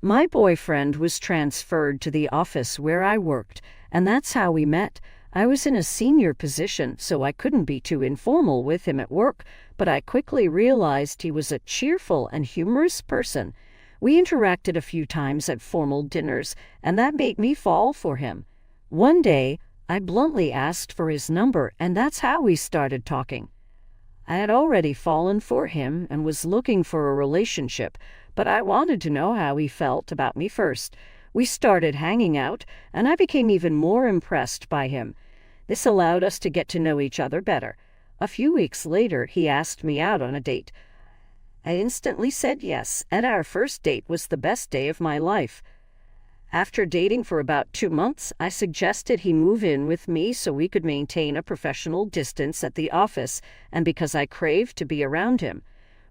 My boyfriend was transferred to the office where I worked, and that's how we met. I was in a senior position, so I couldn't be too informal with him at work, but I quickly realized he was a cheerful and humorous person. We interacted a few times at formal dinners, and that made me fall for him. One day, I bluntly asked for his number, and that's how we started talking. I had already fallen for him and was looking for a relationship, but I wanted to know how he felt about me first. We started hanging out, and I became even more impressed by him. This allowed us to get to know each other better. A few weeks later, he asked me out on a date. I instantly said yes, and our first date was the best day of my life. After dating for about 2 months, I suggested he move in with me so we could maintain a professional distance at the office, and because I craved to be around him.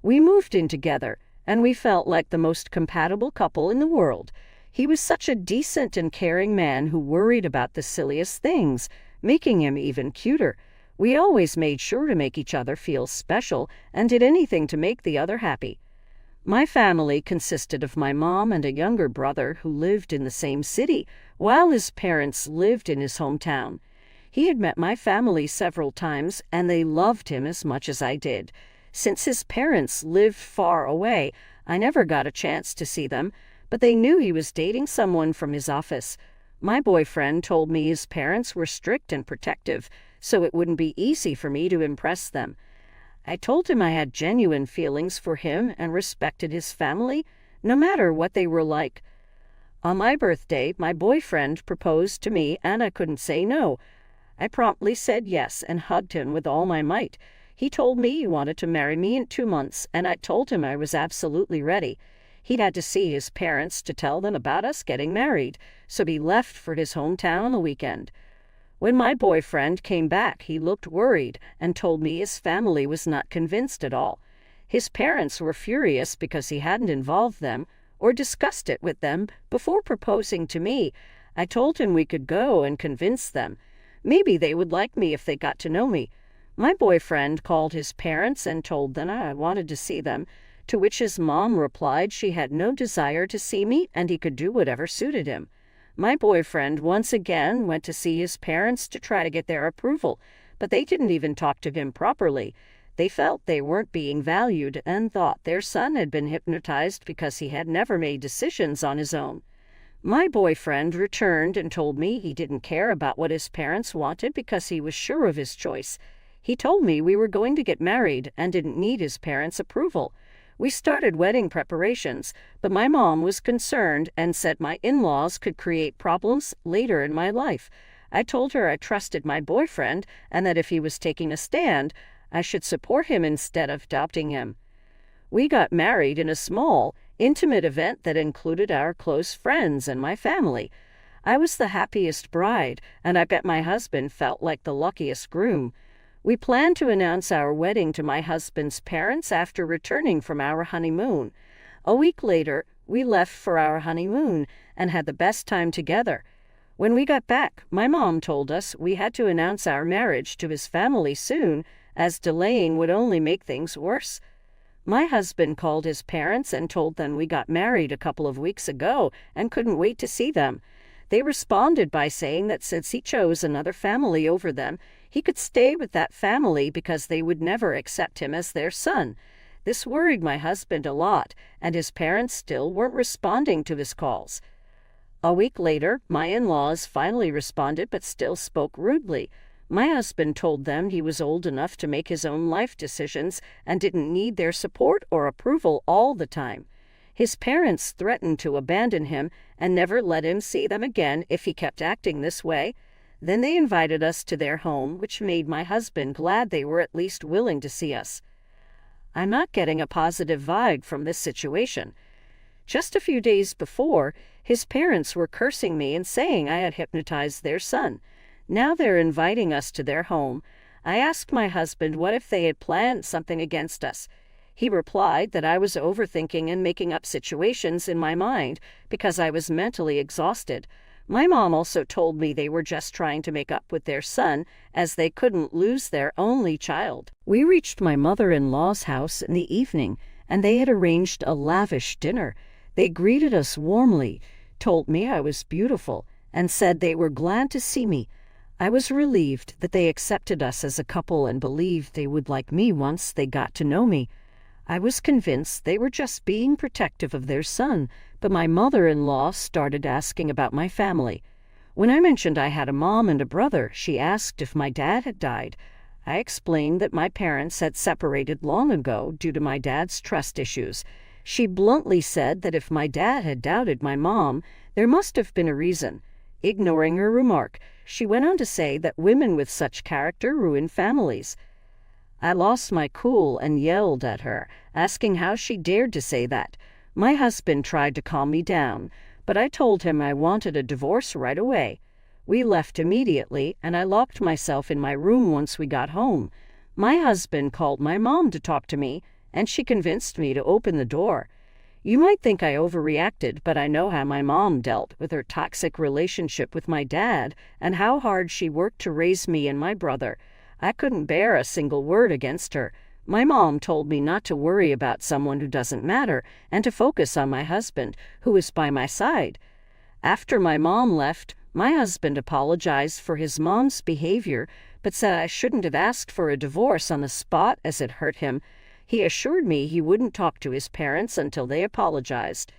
We moved in together, and we felt like the most compatible couple in the world. He was such a decent and caring man who worried about the silliest things, making him even cuter. We always made sure to make each other feel special and did anything to make the other happy. My family consisted of my mom and a younger brother who lived in the same city, while his parents lived in his hometown. He had met my family several times, and they loved him as much as I did. Since his parents lived far away, I never got a chance to see them, but they knew he was dating someone from his office. My boyfriend told me his parents were strict and protective, so it wouldn't be easy for me to impress them. I told him I had genuine feelings for him and respected his family, no matter what they were like. On my birthday, my boyfriend proposed to me, and I couldn't say no. I promptly said yes and hugged him with all my might. He told me he wanted to marry me in 2 months, and I told him I was absolutely ready. He'd had to see his parents to tell them about us getting married, so he left for his hometown on the weekend. When my boyfriend came back, he looked worried and told me his family was not convinced at all. His parents were furious because he hadn't involved them or discussed it with them before proposing to me. I told him we could go and convince them. Maybe they would like me if they got to know me. My boyfriend called his parents and told them I wanted to see them, to which his mom replied she had no desire to see me and he could do whatever suited him. My boyfriend once again went to see his parents to try to get their approval, but they didn't even talk to him properly. They felt they weren't being valued and thought their son had been hypnotized because he had never made decisions on his own. My boyfriend returned and told me he didn't care about what his parents wanted because he was sure of his choice. He told me we were going to get married and didn't need his parents' approval. We started wedding preparations, but my mom was concerned and said my in-laws could create problems later in my life. I told her I trusted my boyfriend and that if he was taking a stand, I should support him instead of adopting him. We got married in a small, intimate event that included our close friends and my family. I was the happiest bride, and I bet my husband felt like the luckiest groom. We planned to announce our wedding to my husband's parents after returning from our honeymoon. A week later, we left for our honeymoon and had the best time together. When we got back, my mom told us we had to announce our marriage to his family soon, as delaying would only make things worse. My husband called his parents and told them we got married a couple of weeks ago and couldn't wait to see them. They responded by saying that since he chose another family over them, he could stay with that family because they would never accept him as their son. This worried my husband a lot, and his parents still weren't responding to his calls. A week later, my in-laws finally responded but still spoke rudely. My husband told them he was old enough to make his own life decisions and didn't need their support or approval all the time. His parents threatened to abandon him and never let him see them again if he kept acting this way. Then they invited us to their home, which made my husband glad they were at least willing to see us. I'm not getting a positive vibe from this situation. Just a few days before, his parents were cursing me and saying I had hypnotized their son. Now they're inviting us to their home. I asked my husband what if they had planned something against us. He replied that I was overthinking and making up situations in my mind because I was mentally exhausted. My mom also told me they were just trying to make up with their son as they couldn't lose their only child. We reached my mother-in-law's house in the evening, and they had arranged a lavish dinner. They greeted us warmly, told me I was beautiful, and said they were glad to see me. I was relieved that they accepted us as a couple and believed they would like me once they got to know me. I was convinced they were just being protective of their son, but my mother-in-law started asking about my family. When I mentioned I had a mom and a brother, she asked if my dad had died. I explained that my parents had separated long ago due to my dad's trust issues. She bluntly said that if my dad had doubted my mom, there must have been a reason. Ignoring her remark, she went on to say that women with such character ruin families. I lost my cool and yelled at her, asking how she dared to say that. My husband tried to calm me down, but I told him I wanted a divorce right away. We left immediately, and I locked myself in my room once we got home. My husband called my mom to talk to me, and she convinced me to open the door. You might think I overreacted, but I know how my mom dealt with her toxic relationship with my dad and how hard she worked to raise me and my brother. I couldn't bear a single word against her. My mom told me not to worry about someone who doesn't matter and to focus on my husband, who is by my side. After my mom left, my husband apologized for his mom's behavior, but said I shouldn't have asked for a divorce on the spot as it hurt him. He assured me he wouldn't talk to his parents until they apologized.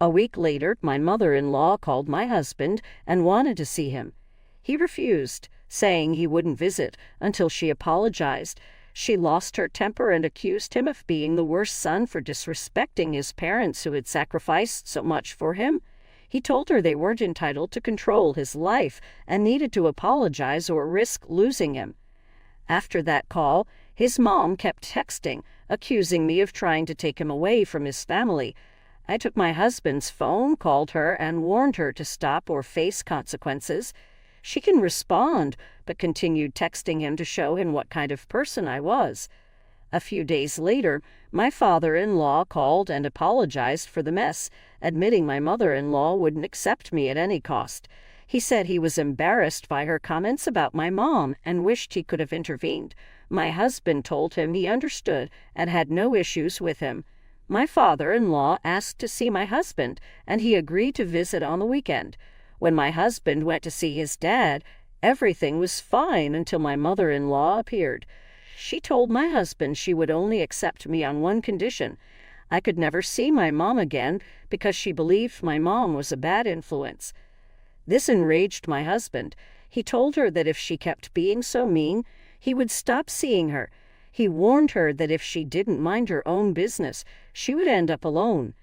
A week later, my mother-in-law called my husband and wanted to see him. He refused, saying he wouldn't visit until she apologized. She lost her temper and accused him of being the worst son for disrespecting his parents who had sacrificed so much for him. He told her they weren't entitled to control his life and needed to apologize or risk losing him. After that call, his mom kept texting, accusing me of trying to take him away from his family. I took my husband's phone, called her, and warned her to stop or face consequences. She can respond, but continued texting him to show him what kind of person I was. A few days later, my father-in-law called and apologized for the mess, admitting my mother-in-law wouldn't accept me at any cost. He said he was embarrassed by her comments about my mom and wished he could have intervened. My husband told him he understood and had no issues with him. My father-in-law asked to see my husband, and he agreed to visit on the weekend. When my husband went to see his dad, everything was fine until my mother-in-law appeared. She told my husband she would only accept me on one condition. I could never see my mom again because she believed my mom was a bad influence. This enraged my husband. He told her that if she kept being so mean, he would stop seeing her. He warned her that if she didn't mind her own business, she would end up alone.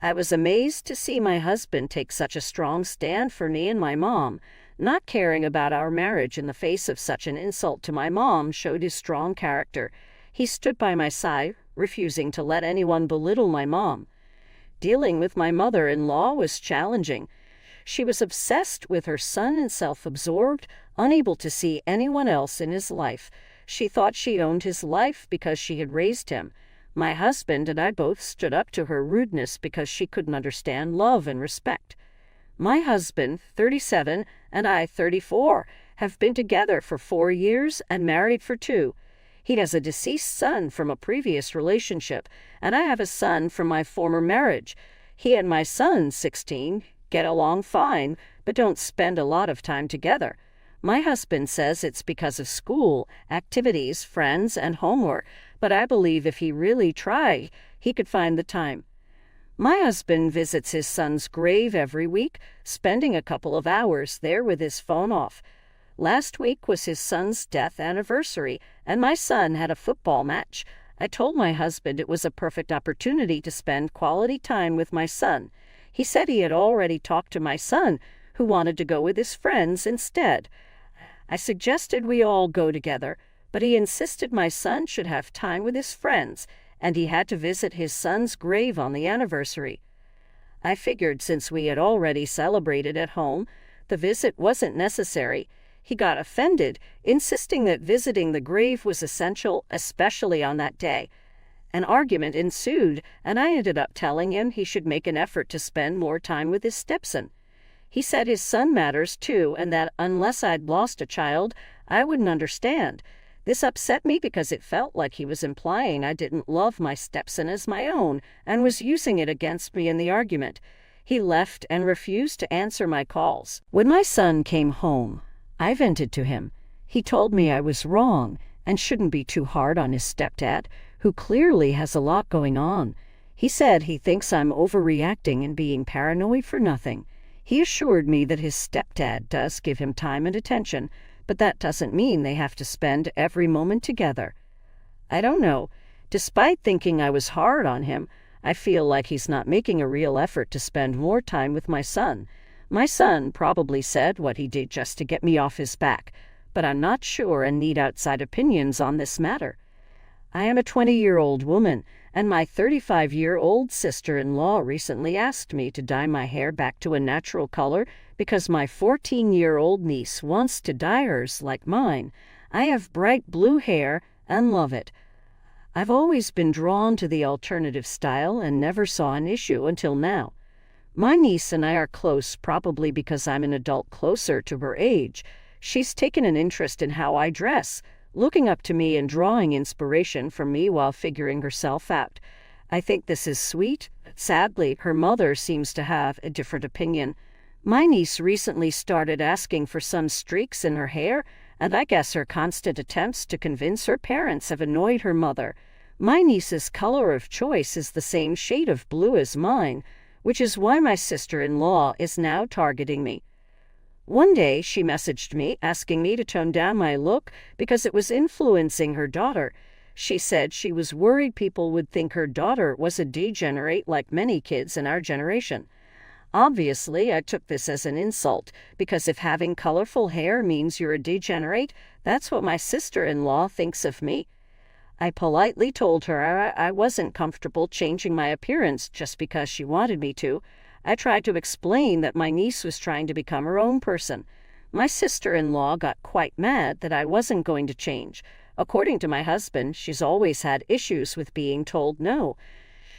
I was amazed to see my husband take such a strong stand for me and my mom. Not caring about our marriage in the face of such an insult to my mom showed his strong character. He stood by my side, refusing to let anyone belittle my mom. Dealing with my mother-in-law was challenging. She was obsessed with her son and self-absorbed, unable to see anyone else in his life. She thought she owned his life because she had raised him. My husband and I both stood up to her rudeness because she couldn't understand love and respect. My husband, 37, and I, 34, have been together for 4 years and married for 2. He has a deceased son from a previous relationship, and I have a son from my former marriage. He and my son, 16, get along fine, but don't spend a lot of time together. My husband says it's because of school, activities, friends, and homework, but I believe if he really tried, he could find the time. My husband visits his son's grave every week, spending a couple of hours there with his phone off. Last week was his son's death anniversary, and my son had a football match. I told my husband it was a perfect opportunity to spend quality time with my son. He said he had already talked to my son, who wanted to go with his friends instead. I suggested we all go together, but he insisted my son should have time with his friends, and he had to visit his son's grave on the anniversary. I figured since we had already celebrated at home, the visit wasn't necessary. He got offended, insisting that visiting the grave was essential, especially on that day. An argument ensued, and I ended up telling him he should make an effort to spend more time with his stepson. He said his son matters too, and that unless I'd lost a child, I wouldn't understand. This upset me because it felt like he was implying I didn't love my stepson as my own and was using it against me in the argument. He left and refused to answer my calls. When my son came home, I vented to him. He told me I was wrong and shouldn't be too hard on his stepdad, who clearly has a lot going on. He said he thinks I'm overreacting and being paranoid for nothing. He assured me that his stepdad does give him time and attention, but that doesn't mean they have to spend every moment together. I don't know. Despite thinking I was hard on him, I feel like he's not making a real effort to spend more time with my son. My son probably said what he did just to get me off his back, but I'm not sure and need outside opinions on this matter. I am a 20-year-old woman, and my 35-year-old sister-in-law recently asked me to dye my hair back to a natural color because my 14-year-old niece wants to dye hers like mine. I have bright blue hair and love it. I've always been drawn to the alternative style and never saw an issue until now. My niece and I are close probably because I'm an adult closer to her age. She's taken an interest in how I dress, looking up to me and drawing inspiration from me while figuring herself out. I think this is sweet. Sadly, her mother seems to have a different opinion. My niece recently started asking for some streaks in her hair, and I guess her constant attempts to convince her parents have annoyed her mother. My niece's color of choice is the same shade of blue as mine, which is why my sister-in-law is now targeting me. One day, she messaged me asking me to tone down my look because it was influencing her daughter. She said she was worried people would think her daughter was a degenerate like many kids in our generation. Obviously, I took this as an insult, because if having colorful hair means you're a degenerate, that's what my sister-in-law thinks of me. I politely told her I wasn't comfortable changing my appearance just because she wanted me to. I tried to explain that my niece was trying to become her own person. My sister-in-law got quite mad that I wasn't going to change. According to my husband, she's always had issues with being told no.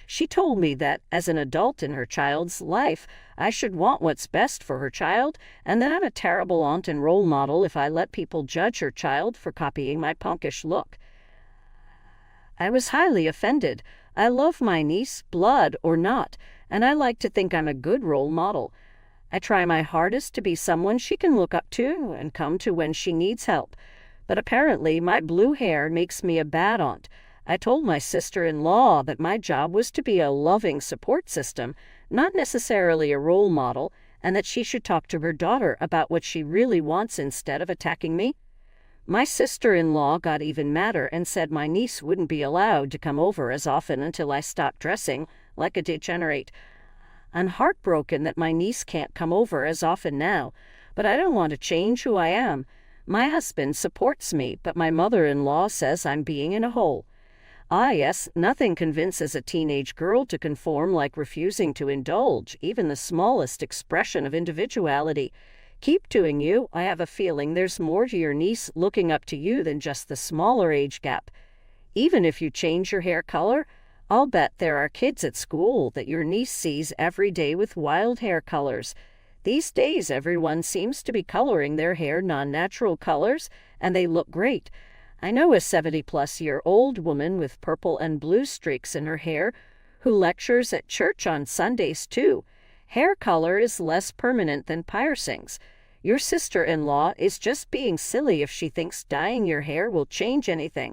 She told me that, as an adult in her child's life, I should want what's best for her child, and that I'm a terrible aunt and role model if I let people judge her child for copying my punkish look. I was highly offended. I love my niece, blood or not, and I like to think I'm a good role model. I try my hardest to be someone she can look up to and come to when she needs help. But apparently my blue hair makes me a bad aunt. I told my sister-in-law that my job was to be a loving support system, not necessarily a role model, and that she should talk to her daughter about what she really wants instead of attacking me. My sister-in-law got even madder and said my niece wouldn't be allowed to come over as often until I stopped dressing like a degenerate. I'm heartbroken that my niece can't come over as often now, but I don't want to change who I am. My husband supports me, but my mother-in-law says I'm being in a hole. Ah, yes, nothing convinces a teenage girl to conform like refusing to indulge even the smallest expression of individuality. Keep doing you. I have a feeling there's more to your niece looking up to you than just the smaller age gap. Even if you change your hair color, I'll bet there are kids at school that your niece sees every day with wild hair colors. These days, everyone seems to be coloring their hair non-natural colors, and they look great. I know a 70-plus-year-old woman with purple and blue streaks in her hair who lectures at church on Sundays, too. Hair color is less permanent than piercings. Your sister-in-law is just being silly if she thinks dyeing your hair will change anything.